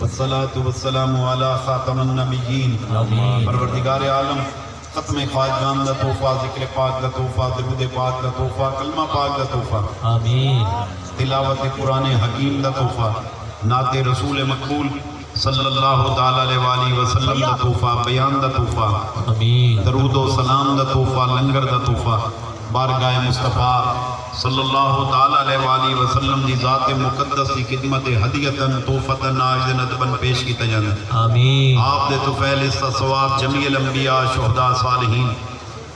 والصلاة والسلام علی خاتم النبیین پروردگار عالم ختم خواجگان دا تحفہ، ذکر پاک دا تحفہ، درود پاک دا تحفہ، کلمہ پاک دا تحفہ، آمین تلاوت قرآن حکیم دا تحفہ، نعت رسول مقبول صلی اللہ تعالیٰ علیہ وآلہ وسلم دا تحفہ، بیان دا تحفہ، آمین درود و سلام دا تحفہ، لنگر دا تحفہ، بارگاہ مصطفیٰ صلی اللہ تعالیٰ علیہ وآلہ وسلم دی ذات مقدس کی خدمت ہدیتاً توفتاً آجد ندباً پیش کی تجاند آمین آپ دے توفیل اس ثواب جمیع الانبیاء شہداء صالحین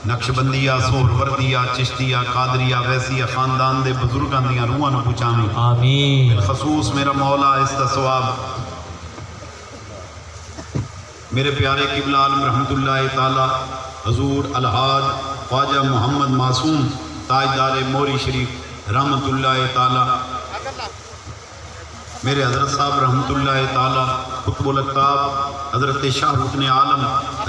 نقشبندیہ سہروردیہ چشتیہ قادریہ ویسیہ خاندان دے بزرگان دیاں روحاں نو پوچھامی آمین بالخصوص میرا مولا اس ثواب میرے پیارے قبلہ عالم رحمت اللہ تعالی حضور الحاج خواجہ محمد معصوم تاجدار موری شریف رحمت اللہ تعالی میرے حضرت صاحب رحمت اللہ تعالی قطب الاقطاب حضرت شاہ رکن عالم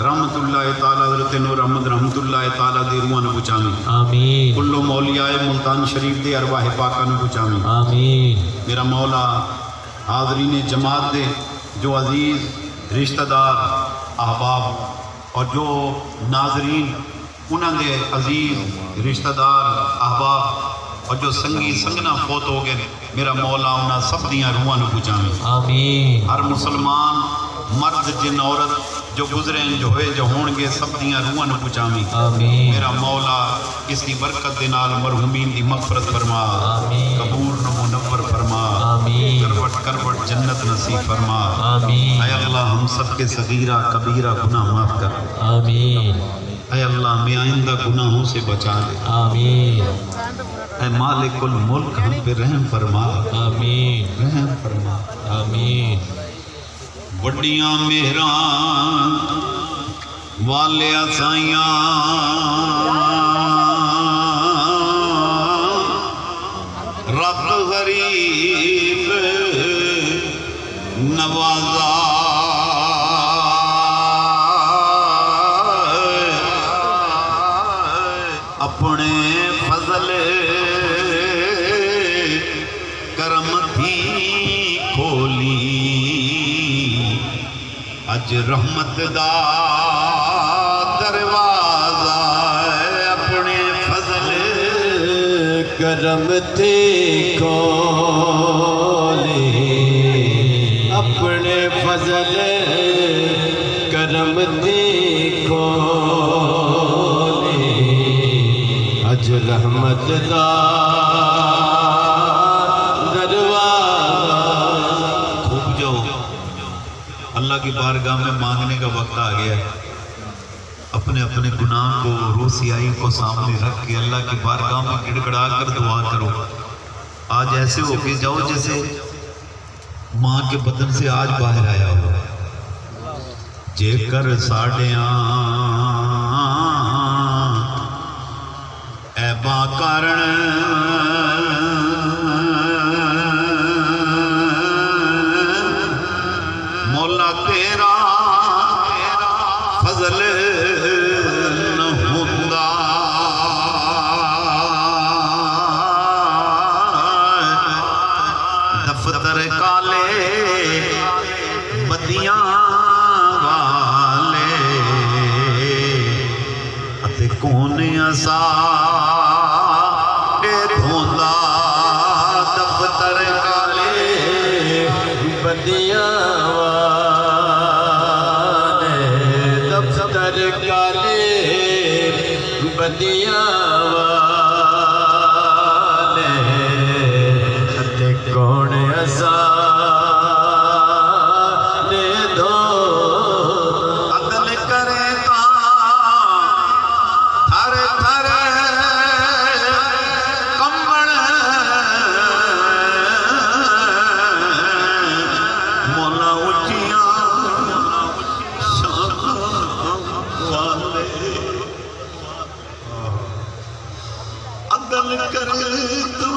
رحمت اللہ تعالی حضرت نور احمد رحمت اللہ تعالی دے روحاں نو پوچھامی آمین کلو مولیاء ملتان شریف دے ارواح پاکاں نو پوچھامی آمین میرا مولا حاضرین جماعت دے جو عزیز رشتہ دار احباب اور جو ناظرین انہاں دے عزیز رشتہ دار احباب اور جو سنگی سنگنا فوت ہو گئے میرا مولا انہاں سب دیاں روحاں نو پوچھامی آمین ہر مسلمان مرد جن عورت جو گزریں جو ہوئے جو ہون گے سب دیاں روحاں نو پوچھامی آمین میرا مولا اس کی برکت دے نال مرحومین دی مغفرت فرما آمین قبور نو منور فرما آمین کروٹ کروٹ جنت نصیب فرما آمین اے اللہ ہم سب کے صغیرہ کبیرہ گناہ معاف کر آمین اے اللہ ہمیں آئندہ گناہوں سے بچا لے آمین اے مالک الملک ہم پہ رحم فرما آمین رحم فرما آمین وڈیاں مہران والے اسائیاں رب غریب نوازا اپنے فضل کرم تھی کھولی اج رحمت دا دروازہ اپنے فضل کرم تھی کھولے اپنے فضل کرم تھی کھولے اج رحمت دا دروازہ خوب جو اللہ کی بارگاہ میں مانگنے کا وقت آ گیا ہے اپنے اپنے گناہ کو روسیائی کو سامنے رکھ کے اللہ کی بارگاہ میں گڑ گڑا کر دعا کرو آج ایسے ہو کے جاؤ جیسے ماں کے بدن سے آج باہر آیا ہو جے کر ساڑیاں ایباں کارن مولا تیرا فضل نہ ہوندا دفتر کالے بدیاں والے اتے کون اسا دھوندا دفتر کالے بدیاں دفتر کالے بدیاں والے تے کون اسا نے دو عدل کرے تا تھر تھر کمبن مولا اچھیاں عدل کرے تو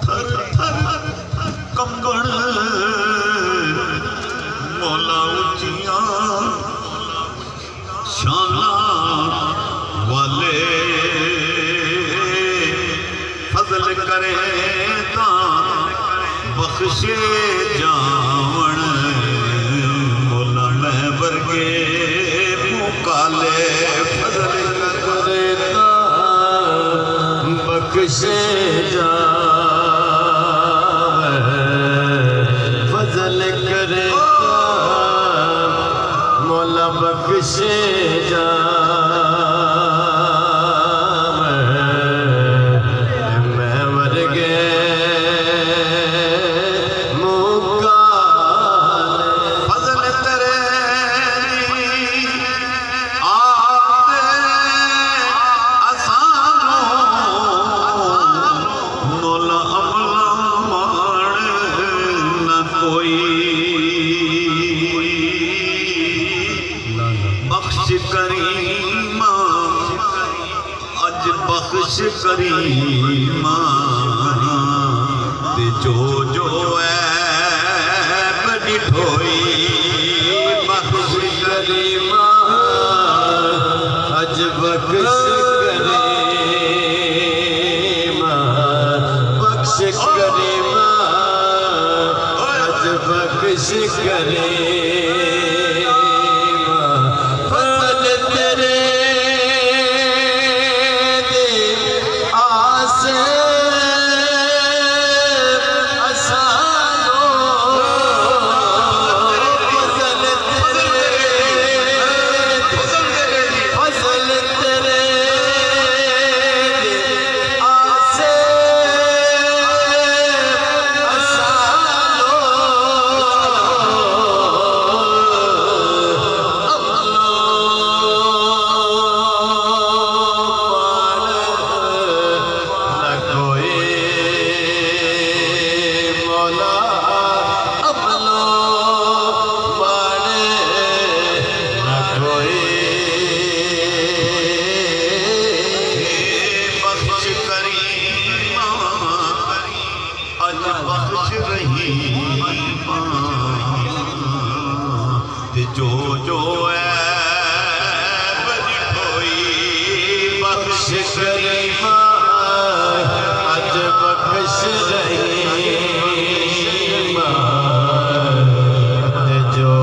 تھر تھر کمبن مولا اچھیاں شاناں والے فضل کرے تا بخشے جاون مولا میں ورگے مکالے فضل کرتا بخشے جاون فضل کرتا مولا بخشے جاون میں ورگے فضل تیرے آتے آسانوں مولا عملہ مان نہ کوئی بخش کریمہ اج بخش کریمہ تے جو عیب ڈٹھوئی بخش کریمہ اج بخش کریمہ بخش کریمہ اج بخش کریمہ فضل تیرے دے آسے جو عیب ڈٹھوئی بخش کریمہ اج بخش رحیمہ جو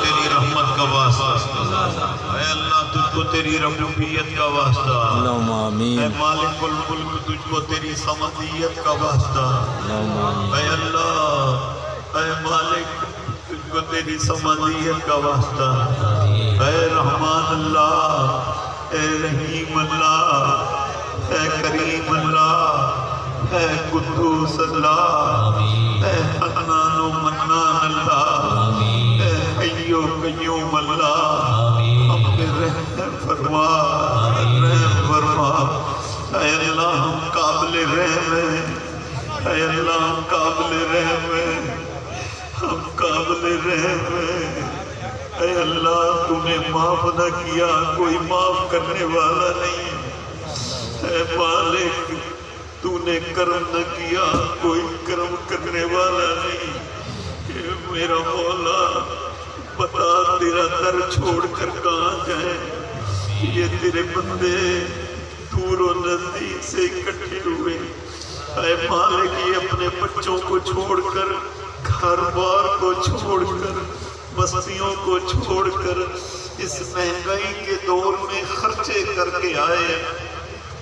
تیری رحمت کا واسطہ اے اللہ تجھ کو تیری ربوبیت کا واسطہ اللہم آمین اے مالک الملک تجھ کو تیری صمدیت کا واسطہ اللہم آمین اے اللہ اے مالک تجھ کو تیری صمدیت کا واسطہ اے رحمان اللہ اے رحیم اللہ اے کریم اللہ اے قدوس اللہ اے حنان و منان اللہ اے حی و قیوم اللہ ہم پہ رحم فرما رحم فرما اے اللہ ہم قابل رحم ہیں اے اللہ ہم قابل رحم ہیں ہم قابل رحم ہیں اے اللہ تو نے معاف نہ کیا کوئی معاف کرنے والا نہیں اے مالک تو نے کرم نہ کیا کوئی کرم کرنے والا نہیں اے میرا مولا بتا تیرا در چھوڑ کر کہاں جائیں یہ تیرے بندے دور و نزدیک سے اکٹھے ہوئے اے مالک یہ اپنے بچوں کو چھوڑ کر گھر بار کو چھوڑ کر بستیوں کو چھوڑ کر اس مہنگائی کے دور میں خرچے کر کے آئے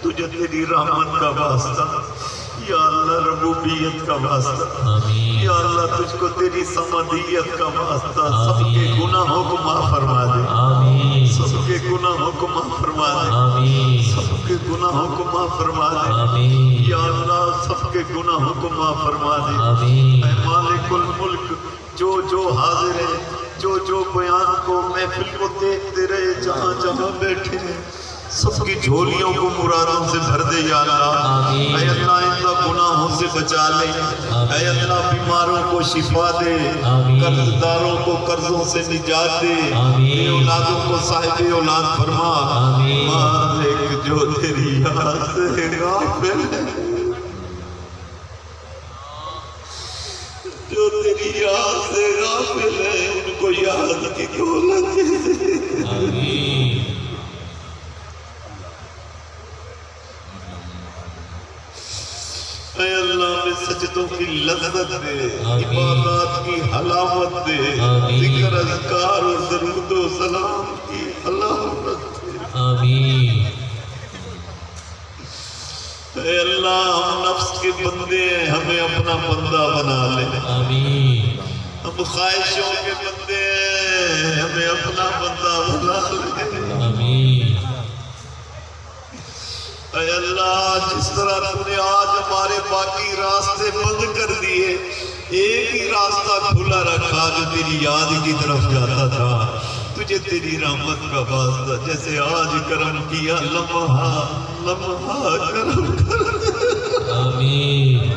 تجھے تیری رحمت کا واسطہ یا اللہ ربوبیت کا واسطہ یا اللہ تجھ کو تیری صمدیت کا واسطہ سب کے گناہوں کو معاف فرما دے سب کے گناہوں کو معاف فرما دے سب کے گناہوں کو معاف فرما دے یا اللہ سب کے گناہوں کو معاف فرما دے اے مالک الملک جو حاضر ہے جو بیان کو محفل کو دیکھتے رہے جہاں جہاں بیٹھے ہیں سب کی جھولیوں کو مرادوں سے بھر دے یا اللہ اے اللہ ان کا گناہوں سے بچا لے اے اللہ بیماروں کو شفا دے قرض داروں کو قرضوں سے نجات دے بے اولادوں کو صاحب اولاد فرما مالک جو تیری یاد سے غافل ہے جو تیری یاد سے غافل ہے ان کو یاد کی دولت دے سجدوں کی لذت دے، آمین۔ عبادات کی حلاوت دے، آمین۔ ذکر اذکار اور درود و سلام کی حلاوت دے۔ آمین۔ اے اللہ ہم نفس کے بندے ہیں، ہمیں اپنا بندہ بنا لے۔ آمین۔ ہم خواہشوں کے بندے ہیں، ہمیں اپنا بندہ بنا لے۔ آمین۔ اے اللہ جس طرح تو نے آج ہمارے باقی راستے بند کر دیے، ایک ہی راستہ کھلا رکھا جو تیری یاد کی طرف جاتا تھا، تجھے تیری رحمت کا واسطہ جیسے آج کرم کیا، لمحہ لمحہ کرم کر۔ آمین۔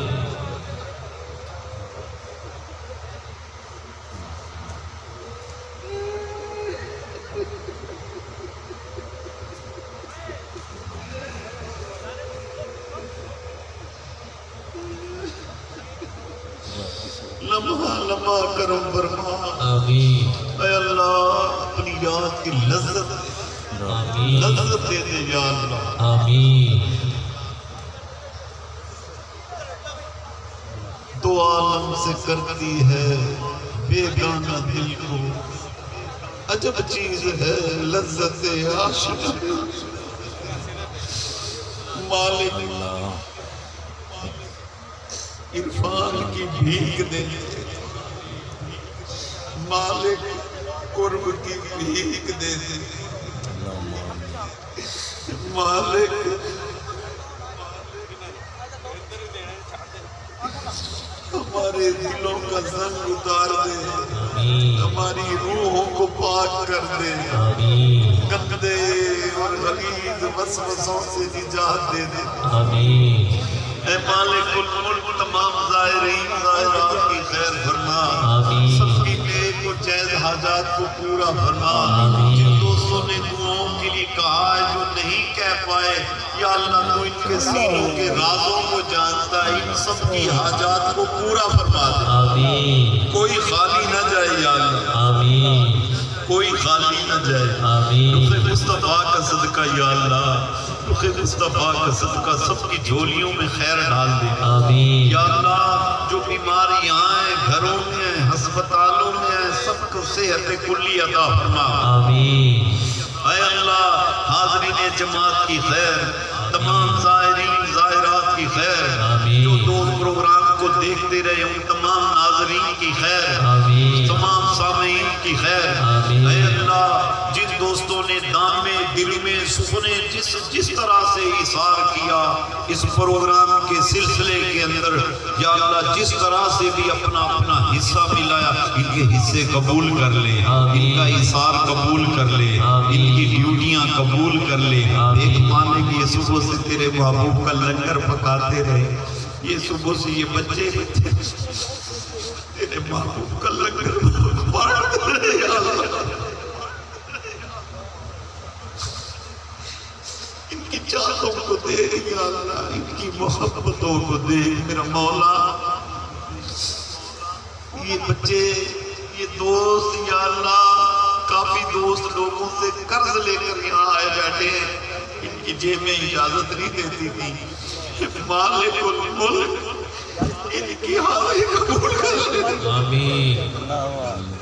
لمحہ لمحہ کرم فرما۔ آمین۔ اے اللہ اپنی یاد کی لذت دے، آمین۔ لذت دے دے یا اللہ۔ آمین۔ دو عالم سے کرتی ہے بیگانہ دل کو، عجب چیز ہے لذت عاشق۔ مالک عرفان کی بھیک دے، مالک قرب کی بھیک دے دے، مالک ہمارے دلوں کا زنگ اتار دے، آمین۔ ہماری روحوں کو پاک کر دے، آمین۔ گندے اور غلیظ وسوسوں سے نجات دے دے۔ آمین۔ اے مالک الملک تمام زائرین زائرات کی خیر فرما، آمین۔ سب کی نیک و جائز حاجات کو پورا فرما۔ آمین۔ جن دوستوں نے دعاؤں کے لیے کہا ہے جو نہیں کہہ پائے، یا اللہ تو ان کے سینوں کے رازوں کو جانتا ہے، ان سب کی حاجات کو پورا فرما دے۔ آمین۔ کوئی خالی نہ جائے یا اللہ، آمین۔ کوئی خالی نہ جائے۔ آمین۔ رخ مصطفیٰ کا صدقہ یا اللہ، رخ مصطفیٰ کا صدقہ سب کی جھولیوں میں خیر ڈال دے۔ آمین۔ یا اللہ جو بیماریاں ہیں، گھروں میں ہیں، ہسپتالوں میں ہیں، سب کو صحت کلی عطا فرما۔ آمین۔ اے اللہ حاضرین جماعت کی خیر، تمام زائرین زائرات کی خیر، آمین۔ جو دوست پروگرام کو دیکھتے رہے ان تمام ناظرین کی خیر، آمین۔ تمام سامعین کی خیر۔ آمین۔ اے اللہ جن دوستوں نے دام میں دل میں سپنے جس طرح سے اثار کیا اس پروگرام کے سلسلے کے اندر، یا اللہ جس طرح سے بھی اپنا اپنا حصہ ملایا، ان کے حصے قبول کر لے، ان کا اثار قبول کر لے، ان کی ڈیوٹیاں قبول کر لے۔ ایک مانے کہ یہ صبح سے تیرے محبوب کا لنگر پکاتے رہے، یہ صبح سے یہ بچے تیرے محبوب کا لنگر پکاتے رہے یا اللہ۔ ان کی چاہتوں کو دیکھ یا اللہ، ان کی محبتوں کو دیکھ میرا مولا۔ یہ بچے، یہ دوست یا اللہ، کافی دوست لوگوں سے قرض لے کر یہاں آئے بیٹھے ہیں، ان کی جیب میں اجازت نہیں دیتی تھی۔ مالک الملک ان کی حاضری قبول کر لے، آمین۔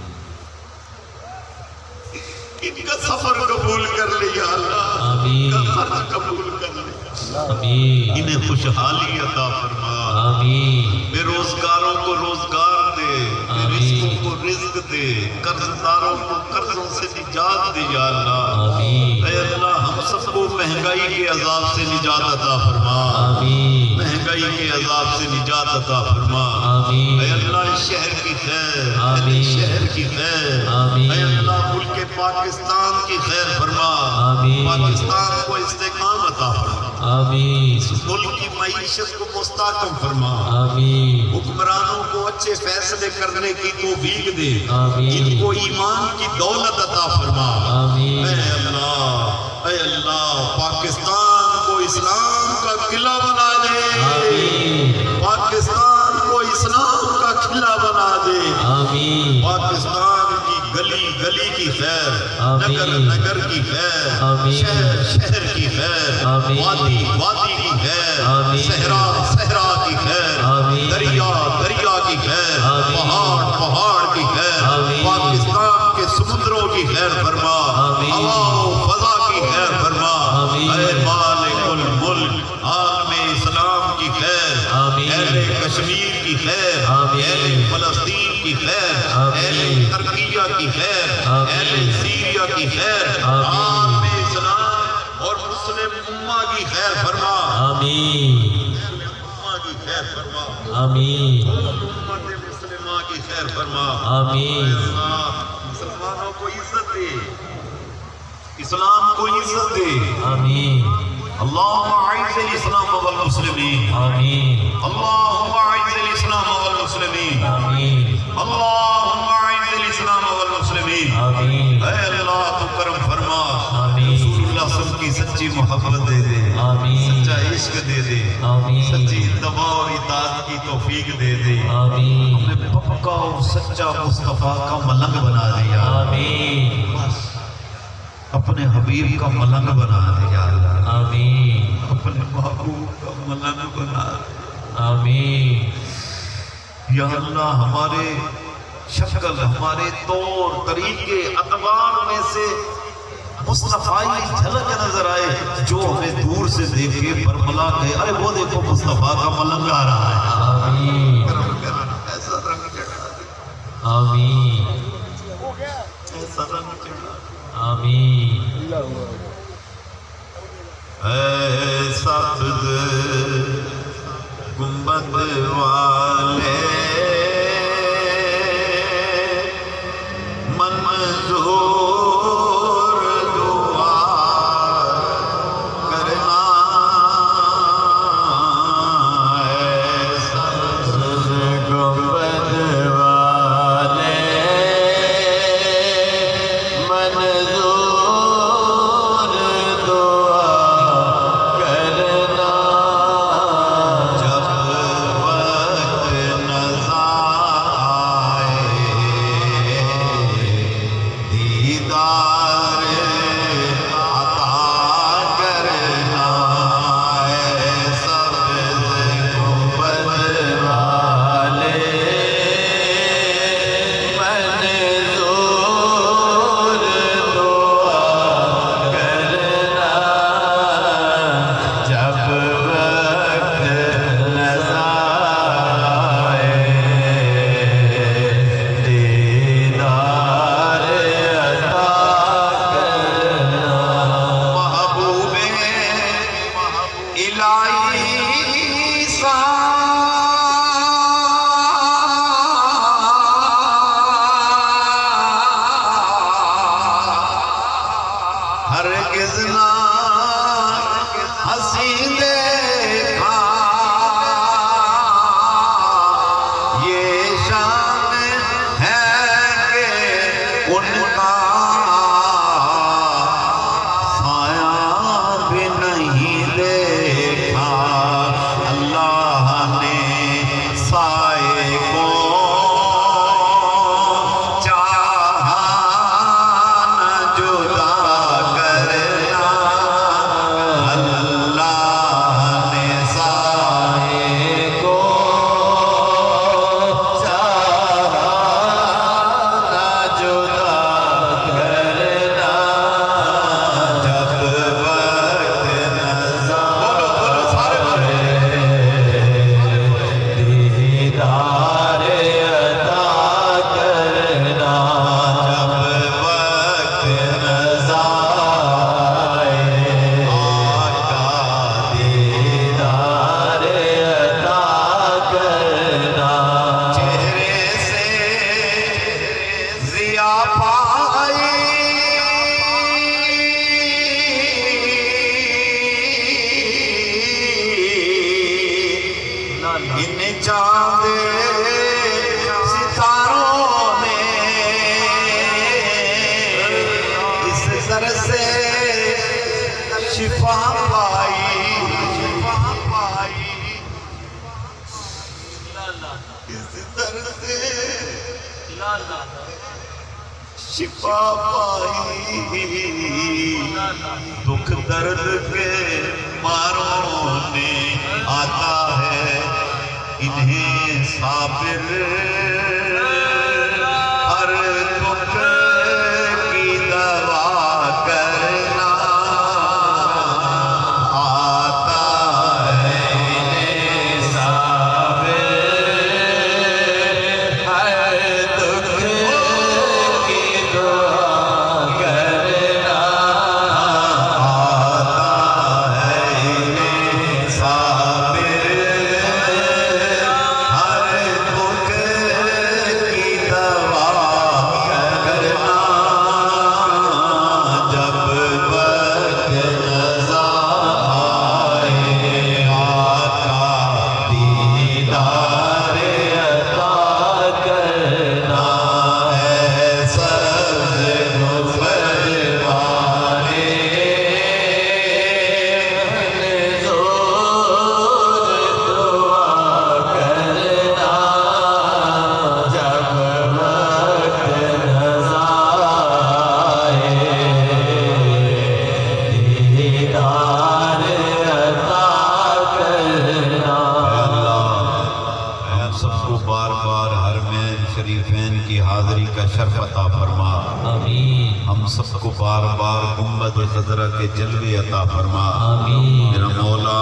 ان کا سفر قبول کر لے یا اللہ، ان کا خرچ قبول کر لے، آمین۔ انہیں خوشحالی عطا فرما، آمین۔ بے روزگاروں کو روزگار دے، بے رزقوں کو رزق دے، قرضداروں کو قرضوں سے نجات دے یا اللہ۔ آمین۔ اے اللہ ہم سب کو مہنگائی کے عذاب سے نجات عطا فرما، آمین۔ مہنگائی کے عذاب سے نجات عطا فرما۔ آمین۔ اے اللہ اس شہر کی خیر، آمین۔ اہل شہر کی خیر، آمین۔ اے اللہ ملک پاکستان کی خیر فرما، آمین۔ پاکستان کو استحکام عطا فرما، آمین۔ ملک کی معیشت کو مستحکم فرما، آمین۔ حکمرانوں کو اچھے فیصلے کرنے کی توفیق دے، آمین۔ ان کو ایمان کی دولت عطا فرما۔ آمین۔ اے اللہ پاکستان کو اسلام کا قلعہ بنا دے، آمین۔ پاکستان کو اسلام کا قلعہ بنا دے، آمین۔ پاکستان کی گلی گلی کی خیر، آمین۔ نگر نگر کی خیر، آمین۔ شہر شہر کی خیر، آمین۔ وادی وادی کی خیر، آمین۔ صحرا صحرا کی کی خیر، آمین۔ دریا دریا کی خیر، آمین۔ پہاڑ پہاڑ کی خیر، آمین۔ پاکستان کے سمندروں کی خیر فرما، آمین۔ ہوا و فضا کی خیر فرما، آمین۔ اے مالک الملک عالم اسلام کی خیر، آمین۔ اہل کشمیر کی خیر، آمین۔ اہل فلسطین کی خیر، آمین۔ اہل ترکیہ کی خیر، آمین۔ اہل سیریا کی خیر، آمین۔ عالم اسلام اور مسلم امہ کی خیر فرما، آمین امہ کی خیر فرما، آمین امت مسلمہ کی خیر فرما۔ آمین۔ اے اللہ مسلمانوں کو عزت دے، اسلام کو عزت دے، آمین اللہم اعز الاسلام والمسلمین، آمین اللہم اعز الاسلام والمسلمین، آمین اللہم اعز الاسلام والمسلمین۔ آمین اے اللہ تو کرم فرما، آمین۔ رسول اللہ صلی اللہ علیہ وسلم کی سچی محبت دے دے، آمین۔ سچا عشق دے دے، آمین۔ سچی اتباع اور اطاعت کی توفیق دے دے، آمین ہمیں پکا اور سچا مصطفیٰ کا ملنگ بنا دیا، آمین بس اپنے حبیب کا ملنگ بنا دیا اللہ، آمین اپنے محبوب کا ملنگ بنا دیا۔ آمین یا اللہ ہمارے شکل، ہمارے طور طریقے اعتبار میں سے مصطفیٰ جھلک نظر آئے، جو ہمیں دور سے دیکھے برملا گئے، ارے وہ دیکھو مصطفیٰ کا ملنگ آ رہا ہے، آمین کرم کرم ایسا رنگ چڑھا دے، آمین ایسا رنگ چڑھا دے۔ آمین اے سبز گنبد والے منظور دعا کرنا، اے سبز گنبد والے منظور دعا کرنا، جب وقت نظر آئے دیدار عطا کرنا، اے سبز گنبد والے منظور دعا کرنا، جب وقت نظر آئے دیدار عطا کرنا۔ محبوب الہی ہرگز نہ ہنسی دیکھا، یہ شان ہے کہ ان کا سایہ بھی نہیں دیکھا، اللہ نے سائے کو چاہا نہ جدا کرنا، اللہ نے سائے کو چاہا نہ جدا کرنا، جب وقت نظر بولو بولو سارے بولو دیدار عطا کرنا، جب وقت نظر آئے آقا دیدار عطا کرنا، چہرے سے ضیا پائی، ان چاند ستاروں نے اس سر سے شفا پائی، شفا پائی، اس سر سے شفا پائی، دکھ درد کے ماروں نے آتا ہے شرف عطا فرما، آمین ہم سب کو بار بار گنبد خضرا کے جلوے عطا فرما۔ آمین میرا مولا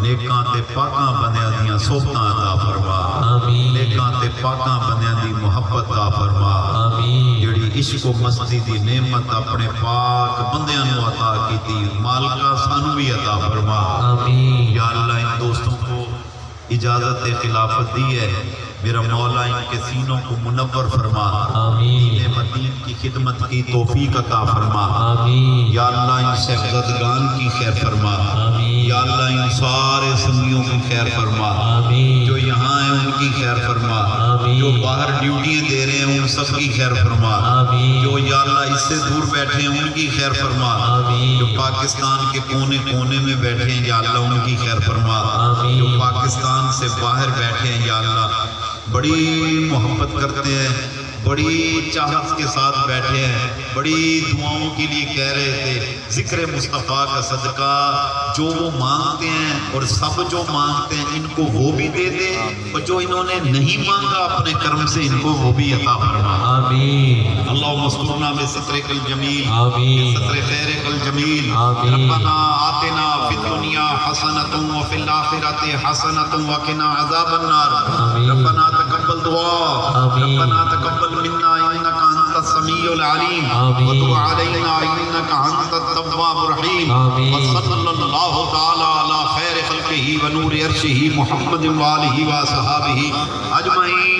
نیکاں تے پاکاں بندیاں دیاں صحبتاں عطا فرما، آمین نیکاں تے پاکاں بندیاں دی محبت عطا فرما، آمین جڑی عشق و مستی دی نعمت اپنے پاک بندیاں نو عطا کیتی، مالکا سانو بھی عطا فرما۔ آمین یا اللہ ان دوستوں کو اجازت خلافت دی ہے، میرا مولا ان کے سینوں کو منور فرما، آمین مدین کی خدمت کی توفیق عطا فرما۔ آمین یا اللہ ان صحبتگان کی خیر فرما، آمین یا اللہ ان سارے سنگیوں کی خیر فرما، آمین جو یہاں ہیں ان کی خیر فرما، آمین جو باہر ڈیوٹیاں دے رہے ہیں ان سب کی خیر فرما، آمین جو یا اللہ اس سے دور بیٹھے ہیں ان کی خیر فرما، آمین جو پاکستان کے کونے کونے میں بیٹھے ہیں یا اللہ ان کی خیر فرما، آمین جو پاکستان سے باہر بیٹھے ہیں یا اللہ بڑی محبت کرتے ہیں، بڑی چاہت کے ساتھ بیٹھے ہیں، بڑی دعاؤں کے لیے کہہ رہے تھے ذکر مصطفیٰ کا صدقہ جو وہ مانگتے ہیں اور سب جو مانگتے ہیں ان کو وہ بھی دے دے، اور جو انہوں نے نہیں مانگا اپنے کرم سے ان کو وہ بھی عطا فرما۔ آمین اللہم استرنا بسترک الجمیل آمین بستر خیرک الجمیل، آمین۔ ربنا آتنا فی الدنیا حسنۃ وفی الآخرۃ حسنۃ وقنا عذاب النار، آمین۔ ربنا تقبل دعا، آمین۔ ربنا تقبل منا انک انت السمیع العلیم، آمین۔ وتب علینا انک انت التواب الرحیم، آمین۔ وصلی اللہ تعالی علی خیر خلقہ ونور عرشہ محمد وآلہ وصحابہ اجمعین۔